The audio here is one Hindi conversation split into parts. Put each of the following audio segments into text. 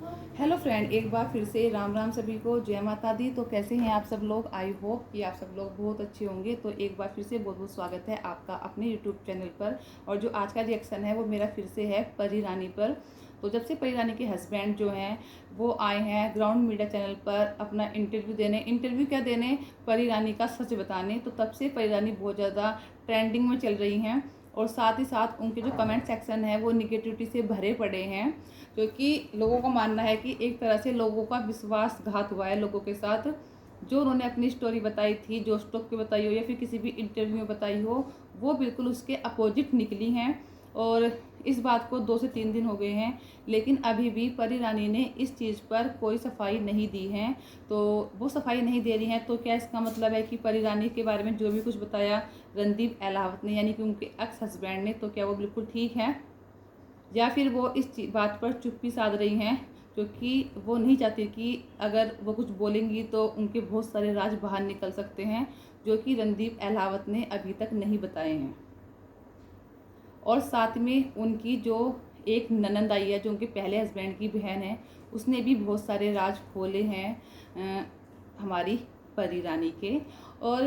हेलो फ्रेंड, एक बार फिर से राम राम सभी को, जय माता दी। तो कैसे हैं आप सब लोग? आई होप कि आप सब लोग बहुत अच्छे होंगे। तो एक बार फिर से बहुत बहुत स्वागत है आपका अपने यूट्यूब चैनल पर। और जो आज का रिएक्शन है वो मेरा फिर से है परी रानी पर। तो जब से परी रानी के हस्बैंड जो हैं वो आए हैं ग्राउंड मीडिया चैनल पर अपना इंटरव्यू क्या देने, परी रानी का सच बताने, तो तब से परी रानी बहुत ज़्यादा ट्रेंडिंग में चल रही हैं। और साथ ही साथ उनके जो कमेंट सेक्शन है वो निगेटिविटी से भरे पड़े हैं, क्योंकि लोगों का मानना है कि एक तरह से लोगों का विश्वासघात हुआ है लोगों के साथ। जो उन्होंने अपनी स्टोरी बताई थी, जो स्टॉक पे बताई हो या फिर किसी भी इंटरव्यू में बताई हो, वो बिल्कुल उसके अपोजिट निकली हैं। और इस बात को 2 से 3 दिन हो गए हैं, लेकिन अभी भी परी रानी ने इस चीज़ पर कोई सफाई नहीं दी है। तो वो सफाई नहीं दे रही हैं, तो क्या इसका मतलब है कि परी रानी के बारे में जो भी कुछ बताया रणदीप अहलावत ने, यानी कि उनके एक्स हस्बैंड ने, तो क्या वो बिल्कुल ठीक है, या फिर वो इस बात पर चुप्पी साध रही हैं, क्योंकि वो नहीं चाहती कि अगर वो कुछ बोलेंगी तो उनके बहुत सारे राज बाहर निकल सकते हैं, जो कि रणदीप अहलावत ने अभी तक नहीं बताए हैं। और साथ में उनकी जो एक ननंद आई है, जो उनके पहले हस्बैंड की बहन है, उसने भी बहुत सारे राज खोले हैं हमारी परी रानी के। और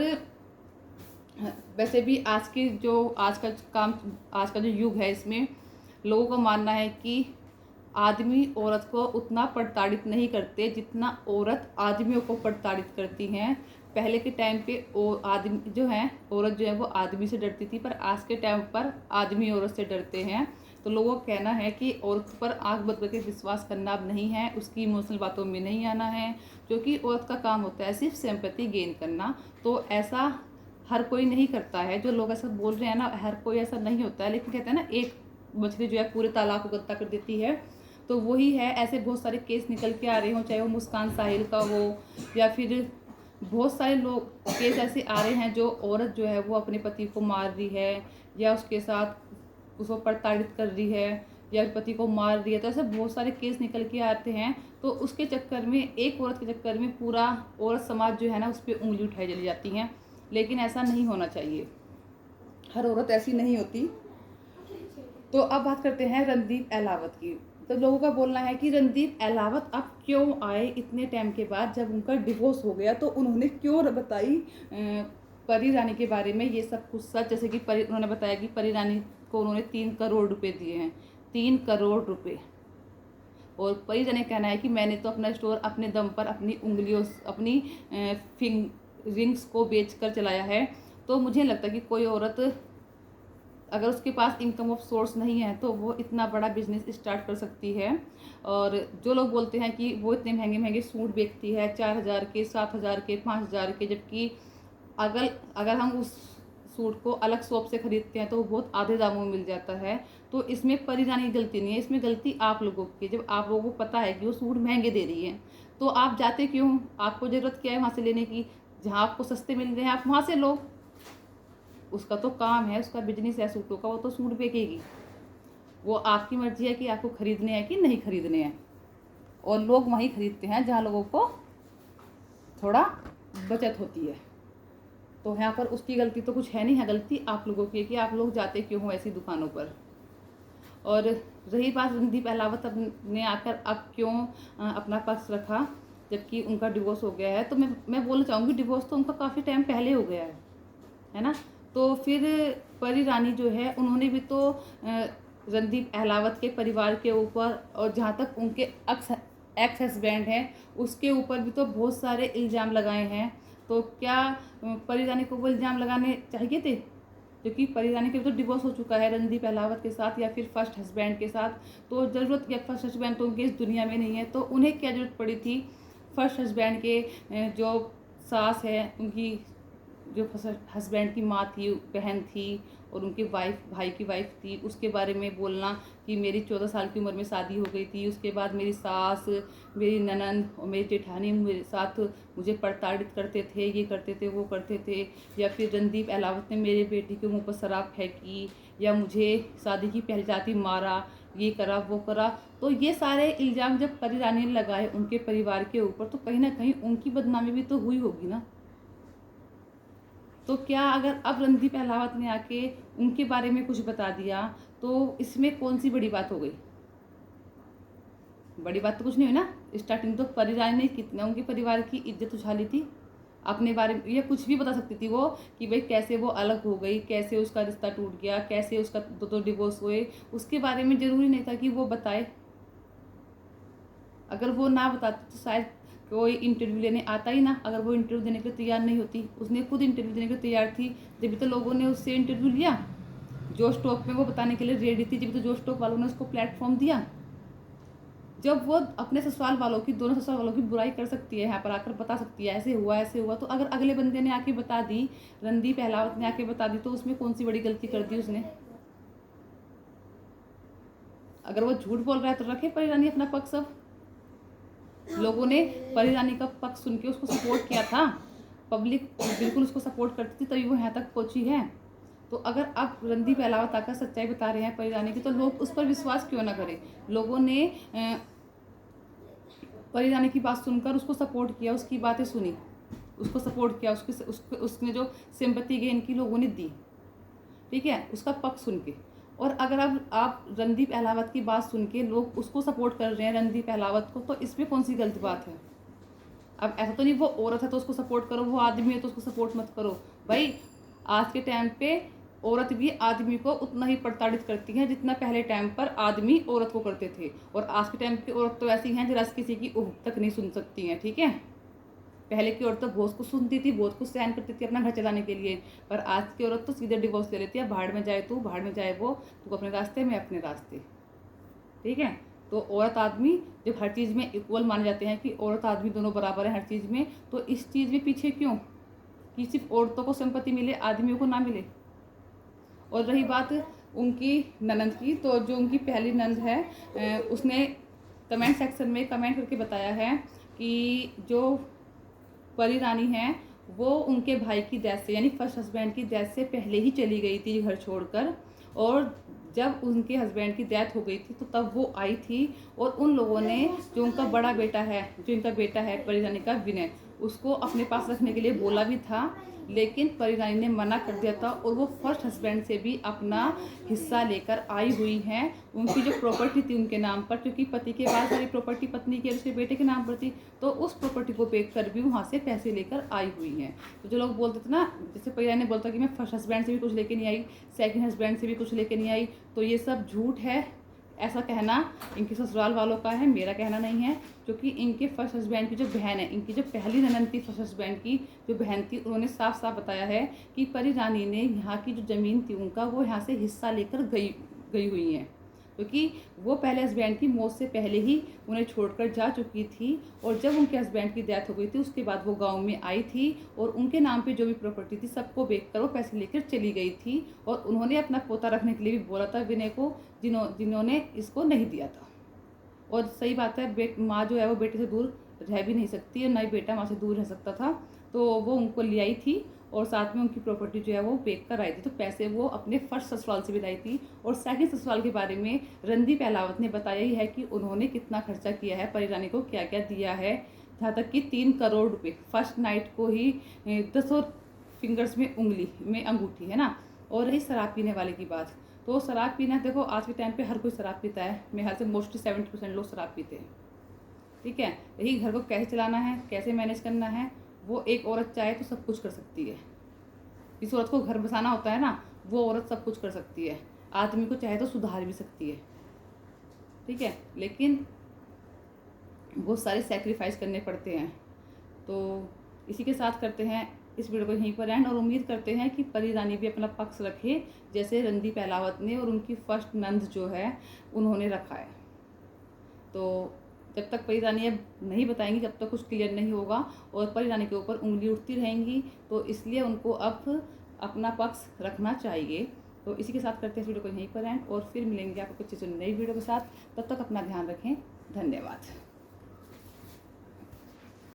वैसे भी आज का जो युग है, इसमें लोगों का मानना है कि आदमी औरत को उतना प्रताड़ित नहीं करते जितना औरत आदमियों को प्रताड़ित करती हैं। पहले के टाइम पे आदमी जो है, औरत जो है वो आदमी से डरती थी, पर आज के टाइम पर आदमी औरत से डरते हैं। तो लोगों का कहना है कि औरत पर आंख बंद करके विश्वास करना अब नहीं है, उसकी इमोशनल बातों में नहीं आना है, क्योंकि औरत का काम होता है सिर्फ सिंपैथी गेन करना। तो ऐसा हर कोई नहीं करता है। जो लोग ऐसा बोल रहे हैं ना, हर कोई ऐसा नहीं होता है, लेकिन कहते हैं ना, एक मछली जो है पूरे तालाब को गंदा कर देती है, तो वही है। ऐसे बहुत सारे केस निकल के आ रहे हो, चाहे वो मुस्कान साहिल का हो या फिर बहुत सारे लोग केस ऐसे आ रहे हैं जो औरत जो है वो अपने पति को मार रही है, या उसके साथ उसको प्रताड़ित कर रही है, या पति को मार रही है। तो ऐसे बहुत सारे केस निकल के आते हैं। तो उसके चक्कर में, एक औरत के चक्कर में पूरा औरत समाज जो है ना, उस पर उंगली उठाई चली जाती हैं। लेकिन ऐसा नहीं होना चाहिए, हर औरत ऐसी नहीं होती। तो अब बात करते हैं रणदीप अहलावत की। तो लोगों का बोलना है कि रणदीप अहलावत अब क्यों आए इतने टाइम के बाद, जब उनका डिवोर्स हो गया तो उन्होंने क्यों बताई परी रानी के बारे में ये सब कुछ सच। जैसे कि उन्होंने बताया कि परी रानी को उन्होंने 3 करोड़ रुपए दिए हैं, 3 करोड़ रुपए। और परी रानी का कहना है कि मैंने तो अपना स्टोर अपने दम पर, अपनी उंगलियों, अपनी रिंग्स को बेच कर चलाया है। तो मुझे नहीं लगता कि कोई औरत, अगर उसके पास इनकम ऑफ सोर्स नहीं है, तो वो इतना बड़ा बिजनेस स्टार्ट कर सकती है। और जो लोग बोलते हैं कि वो इतने महंगे महंगे सूट बेचती है, 4,000 के, 7,000 के, 5,000 के, जबकि अगर अगर हम उस सूट को अलग शॉप से खरीदते हैं तो वो बहुत आधे दामों में मिल जाता है। तो इसमें परी रानी की गलती नहीं है, इसमें गलती आप लोगों की। जब आप लोगों को पता है कि वो सूट महंगे दे रही है, तो आप जाते क्यों? आपको ज़रूरत क्या है वहाँ से लेने की? जहाँ आपको सस्ते मिल रहे हैं आप वहाँ से लो। उसका तो काम है, उसका बिजनेस है सूटों का, वो तो सूट बेचेगी। वो आपकी मर्जी है कि आपको खरीदने हैं कि नहीं खरीदने हैं। और लोग वहीं खरीदते हैं जहाँ लोगों को थोड़ा बचत होती है। तो यहाँ पर उसकी गलती तो कुछ है नहीं है, गलती आप लोगों की है कि आप लोग जाते क्यों हो ऐसी दुकानों पर। और रही बात रणदीप अहलावत ने आकर अब क्यों अपना पक्ष रखा, जबकि उनका डिवोर्स हो गया है, तो मैं बोलना चाहूँगी डिवोर्स तो उनका काफ़ी टाइम पहले हो गया है ना। तो फिर परी रानी जो है, उन्होंने भी तो रणदीप अहलावत के परिवार के ऊपर, और जहाँ तक उनके एक्स हस्बैंड हैं उसके ऊपर भी तो बहुत सारे इल्ज़ाम लगाए हैं। तो क्या परी रानी को वो इल्ज़ाम लगाने चाहिए थे? क्योंकि परी रानी का भी तो डिवोर्स हो चुका है रणदीप अहलावत के साथ, या फिर फर्स्ट हस्बैंड के साथ। तो ज़रूरत क्या, फर्स्ट हस्बैंड तो उनके इस दुनिया में नहीं है, तो उन्हें क्या ज़रूरत पड़ी थी फर्स्ट हस्बैंड के जो सास है उनकी, जो हस्बैंड की माँ थी, बहन थी, और उनके वाइफ, भाई की वाइफ थी, उसके बारे में बोलना कि मेरी 14 साल की उम्र में शादी हो गई थी, उसके बाद मेरी सास, मेरी ननंद और मेरी जेठानी मेरे साथ मुझे प्रताड़ित करते थे, ये करते थे, वो करते थे। या फिर रणदीप अहलावत ने मेरे बेटी के मुंह पर शराब फेंकी, या मुझे शादी की पहली रात ही मारा, ये करा, वो करा। तो ये सारे इल्ज़ाम जब परी रानी ने लगाए उनके परिवार के ऊपर, तो कहीं ना कहीं उनकी बदनामी भी तो हुई होगी ना। तो क्या अगर अब रणदीप अहलावत ने आके उनके बारे में कुछ बता दिया, तो इसमें कौन सी बड़ी बात हो गई? बड़ी बात तो कुछ नहीं हुई ना। स्टार्टिंग तो परी रानी ने कितना उनके परिवार की इज्जत उछाली थी अपने बारे में, या कुछ भी बता सकती थी वो कि भाई कैसे वो अलग हो गई, कैसे उसका रिश्ता टूट गया, कैसे उसका दो डिवोर्स हुए, उसके बारे में जरूरी नहीं था कि वो बताए। अगर वो ना बताती तो शायद कोई इंटरव्यू लेने आता ही ना। अगर वो इंटरव्यू देने के लिए तैयार नहीं होती, उसने खुद इंटरव्यू देने के लिए तैयार थी, जब तो लोगों ने उससे इंटरव्यू लिया। जोश टॉक में वो बताने के लिए रेडी थी, जब तो जोश टॉक वालों ने उसको प्लेटफॉर्म दिया। जब वो अपने ससुराल वालों की, दोनों ससुराल वालों की बुराई कर सकती है, यहाँ पर आकर बता सकती है ऐसे हुआ ऐसे हुआ, तो अगर अगले बंदे ने आके बता दी, रणदीप अहलावत ने आके बता दी, तो उसमें कौन सी बड़ी गलती कर दी उसने। अगर वो झूठ बोल रहा है तो रखे परी रानी अपना पक्ष। सब लोगों ने परी रानी का पक्ष सुन के उसको सपोर्ट किया था, पब्लिक बिल्कुल उसको सपोर्ट करती थी, तभी वो यहाँ तक पहुंची है। तो अगर अब रणदीप अहलावत आकर सच्चाई बता रहे हैं परी रानी की, तो लोग उस पर विश्वास क्यों ना करें। लोगों ने परी रानी की बात सुनकर उसको सपोर्ट किया, उसकी बातें सुनी, उसको सपोर्ट किया, उसने जो सिंपैथी गेन की लोगों ने दी, ठीक है, उसका पक्ष सुन के। और अगर अब आप रणदीप अहलावत की बात सुन के लोग उसको सपोर्ट कर रहे हैं, रणदीप अहलावत को, तो इसमें कौन सी गलत बात है। अब ऐसा तो नहीं वो औरत है तो उसको सपोर्ट करो, वो आदमी है तो उसको सपोर्ट मत करो। भाई आज के टाइम पे औरत भी आदमी को उतना ही प्रताड़ित करती है जितना पहले टाइम पर आदमी औरत को करते थे। और आज के टाइम की औरत तो ऐसी हैं जरा किसी की ऊह तक नहीं सुन सकती हैं, ठीक है। पहले की औरत तो बहुत कुछ सुनती थी, बहुत कुछ सहन करती थी अपना घर चलाने के लिए, पर आज की औरत तो सीधे डिवोर्स ले लेती है। भाड़ में जाए तू, भाड़ में जाए वो, तू अपने रास्ते में अपने रास्ते, ठीक है। तो औरत आदमी जब हर चीज़ में इक्वल माने जाते हैं कि औरत आदमी दोनों बराबर है हर चीज़ में, तो इस चीज़ में पीछे क्यों कि सिर्फ औरतों को संपत्ति मिले, आदमियों को ना मिले। और रही बात उनकी ननंद की, तो जो उनकी पहली नंद है उसने कमेंट सेक्शन में कमेंट करके बताया है कि जो परी रानी है वो उनके भाई की डेथ से, यानी फर्स्ट हस्बैंड की डेथ से पहले ही चली गई थी घर छोड़कर। और जब उनके हस्बैंड की डेथ हो गई थी तो तब वो आई थी, और उन लोगों ने जो उनका बड़ा बेटा है, जो इनका बेटा है परी रानी का विनय, उसको अपने पास रखने के लिए बोला भी था, लेकिन परी रानी ने मना कर दिया था। और वो फर्स्ट हस्बैंड से भी अपना हिस्सा लेकर आई हुई हैं। उनकी जो प्रॉपर्टी थी उनके नाम पर, क्योंकि पति के बाद सारी प्रॉपर्टी पत्नी के और उसके बेटे के नाम पर थी, तो उस प्रॉपर्टी को बेच कर भी वहाँ से पैसे लेकर आई हुई हैं। तो जो लोग बोलते थे ना, जैसे परी रानी ने बोलता कि मैं फर्स्ट हस्बैंड से भी कुछ लेके नहीं आई, सेकंड हस्बैंड से भी कुछ लेके नहीं आई, तो ये सब झूठ है। ऐसा कहना इनके ससुराल वालों का है, मेरा कहना नहीं है। क्योंकि इनके फर्स्ट हस्बैंड की जो बहन है, इनकी जो पहली ननद थी फर्स्ट हस्बैंड की जो बहन थी, उन्होंने साफ साफ बताया है कि परी रानी ने यहाँ की जो ज़मीन थी उनका, वो यहाँ से हिस्सा लेकर गई हुई हैं। क्योंकि वो पहले हस्बैंड की मौत से पहले ही उन्हें छोड़कर जा चुकी थी, और जब उनके हस्बैंड की डेथ हो गई थी उसके बाद वो गांव में आई थी, और उनके नाम पे जो भी प्रॉपर्टी थी सबको बेचकर वो पैसे लेकर चली गई थी। और उन्होंने अपना पोता रखने के लिए भी बोला था विनय को, जिन्होंने इसको नहीं दिया था। और सही बात है, माँ जो है वो बेटे से दूर रह भी नहीं सकती है, ना ही बेटा माँ से दूर रह सकता था। तो वो उनको ले आई थी, और साथ में उनकी प्रॉपर्टी जो है वो बेच कर आई थी। तो पैसे वो अपने फर्स्ट ससुराल से भी लाई थी। और सेकंड ससुराल के बारे में रणदीप अहलावत ने बताया ही है कि उन्होंने कितना खर्चा किया है, परी रानी को क्या क्या दिया है, जहाँ तक कि 3 करोड़ रुपये फर्स्ट नाइट को ही 10 फिंगर्स में उंगली में अंगूठी है ना। और रही शराब पीने वाले की बात, तो शराब पीना, देखो आज के टाइम पे हर कोई शराब पीता है, मेरे ख्याल से मोस्टली 70% लोग शराब पीते हैं, ठीक है। यही घर को कैसे चलाना है, कैसे मैनेज करना है, वो एक औरत चाहे तो सब कुछ कर सकती है। जिस औरत को घर बसाना होता है ना, वो औरत सब कुछ कर सकती है, आदमी को चाहे तो सुधार भी सकती है, ठीक है। लेकिन बहुत सारे सेक्रीफाइस करने पड़ते हैं। तो इसी के साथ करते हैं इस वीडियो को यहीं पर एंड, और उम्मीद करते हैं कि परी रानी भी अपना पक्ष रखे जैसे रणदीप अहलावत ने और उनकी फर्स्ट नंद जो है उन्होंने रखा है। तो जब तक परी रानी अब नहीं बताएंगी जब तक कुछ क्लियर नहीं होगा, और परी रानी के ऊपर उंगली उठती रहेंगी, तो इसलिए उनको अब अपना पक्ष रखना चाहिए। तो इसी के साथ करते हैं इस वीडियो को यहीं पर एंड, और फिर मिलेंगे आपको कुछ नई वीडियो के साथ। तब तक अपना ध्यान रखें। धन्यवाद।